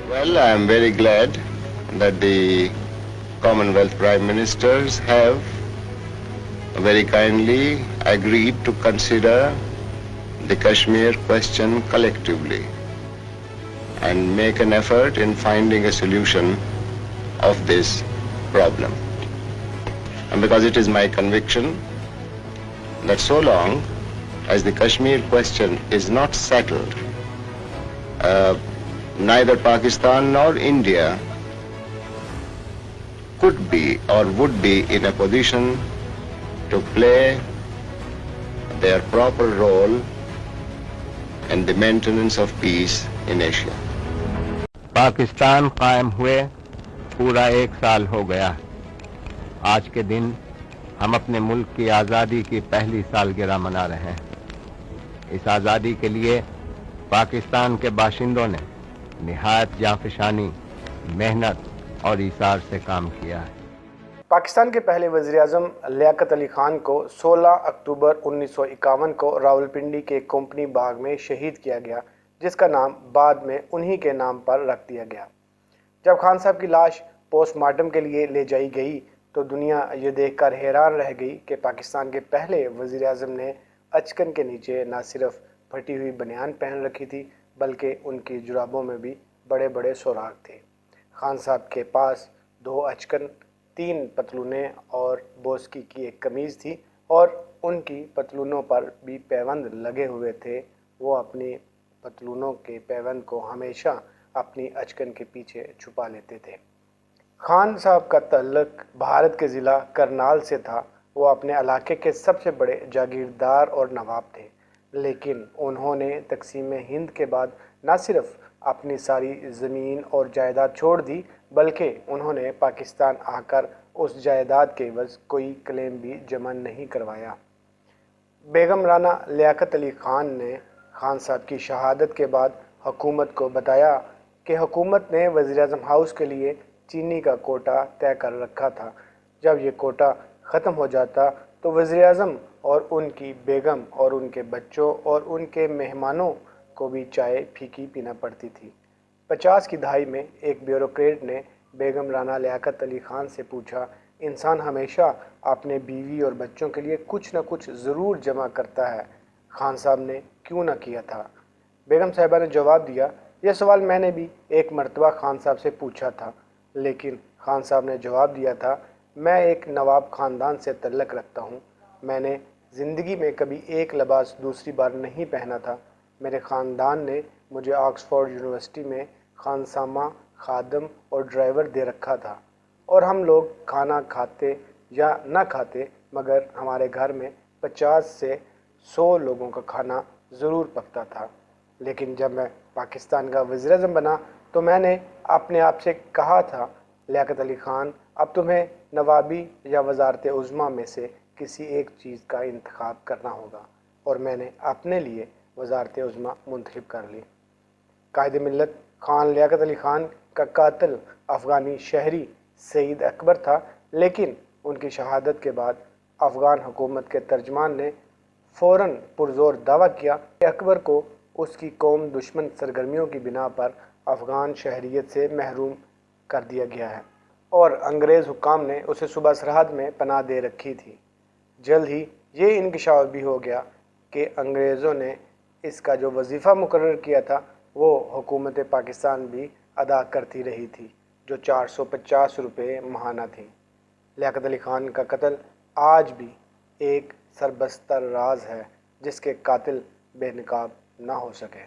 Well, I am very glad that the Commonwealth Prime Ministers have very kindly agreed to consider the Kashmir question collectively and make an effort in finding a solution of this problem. And because it is my conviction that so long as the Kashmir question is not settled, neither Pakistan nor India could be or would be in a position to play their proper role in the maintenance of peace in Asia. Pakistan कायम हुए पूरा 1 साल हो गया। आज के दिन हम अपने मुल्क की आज़ादी की पहली सालगिरह मना रहे हैं। इस आज़ादी के लिए पाकिस्तान के बाशिंदों ने निहायत जांफशानी, मेहनत और ईसार से काम किया है। पाकिस्तान के पहले वज़ीर-ए-आज़म लियाकत अली खान को 16 अक्टूबर 1951 को रावलपिंडी के कंपनी बाग में शहीद किया गया, जिसका नाम बाद में उन्हीं के नाम पर रख दिया गया। जब खान साहब की लाश पोस्टमार्टम के लिए ले जाई गई तो दुनिया ये देखकर हैरान रह गई कि पाकिस्तान के पहले वज़ीर-ए-आज़म ने अचकन के नीचे न सिर्फ फटी हुई बनियान पहन रखी थी, बल्कि उनकी जुराबों में भी बड़े बड़े सुराख थे। खान साहब के पास 2 अचकन, 3 पतलूनें और बोस्की की एक कमीज़ थी और उनकी पतलूनों पर भी पैबंद लगे हुए थे। वो अपनी पतलूनों के पैबंद को हमेशा अपनी अचकन के पीछे छुपा लेते थे। खान साहब का तल्लुक भारत के ज़िला करनाल से था। वो अपने इलाके के सबसे बड़े जागीरदार और नवाब थे, लेकिन उन्होंने तकसीम हिंद के बाद न सिर्फ अपनी सारी ज़मीन और जायदाद छोड़ दी, बल्कि उन्होंने पाकिस्तान आकर उस जायदाद के एवज़ कोई क्लेम भी जमा नहीं करवाया। बेगम राना लियाकत अली खान ने खान साहब की शहादत के बाद हुकूमत को बताया कि हुकूमत ने वज़ीर-ए-आज़म हाउस के लिए चीनी का कोटा तय कर रखा था। जब ये कोटा ख़त्म हो जाता तो वज़ीर-ए-आज़म और उनकी बेगम और उनके बच्चों और उनके मेहमानों को भी चाय फीकी पीना पड़ती थी। 50 की दहाई में एक ब्यूरोक्रेट ने बेगम राना लियाकत अली खान से पूछा, इंसान हमेशा अपने बीवी और बच्चों के लिए कुछ न कुछ ज़रूर जमा करता है, खान साहब ने क्यों न किया था? बेगम साहिबा ने जवाब दिया, यह सवाल मैंने भी एक मरतबा खान साहब से पूछा था, लेकिन खान साहब ने जवाब दिया था, मैं एक नवाब ख़ानदान से तल्लक रखता हूँ। मैंने ज़िंदगी में कभी एक लिबास दूसरी बार नहीं पहना था। मेरे ख़ानदान ने मुझे ऑक्सफोर्ड यूनिवर्सिटी में खानसामा, खादम और ड्राइवर दे रखा था, और हम लोग खाना खाते या ना खाते, मगर हमारे घर में 50 से 100 लोगों का खाना ज़रूर पकता था। लेकिन जब मैं पाकिस्तान का वज़ीर-ए-आज़म बना तो मैंने अपने आप से कहा था, लियाकत अली ख़ान, अब तुम्हें नवाबी या वज़ारत उज़्मा में से किसी एक चीज़ का इंतखाब करना होगा, और मैंने अपने लिए वज़ारत उज़्मा मुंतखब कर ली। कायदे मिल्लत खान लियाकत अली ख़ान का कातिल अफ़गानी शहरी सईद अकबर था, लेकिन उनकी शहादत के बाद अफ़गान हुकूमत के तर्जमान ने फ़ौरन पुरज़ोर दावा किया कि अकबर को उसकी कौम दुश्मन सरगर्मियों की बिना पर अफ़गान शहरियत से महरूम कर दिया गया है, और अंग्रेज़ हुक्काम ने उसे सूबा सरहद में पनाह दे रखी थी। जल्द ही ये इंकशाफ भी हो गया कि अंग्रेज़ों ने इसका जो वजीफ़ा मुकर्रर किया था वो हुकूमत पाकिस्तान भी अदा करती रही थी, जो 450 रुपये माहाना थी। लियाकत अली ख़ान का कत्ल आज भी एक सरबस्तर राज है, जिसके कातिल बेनकाब ना हो सके।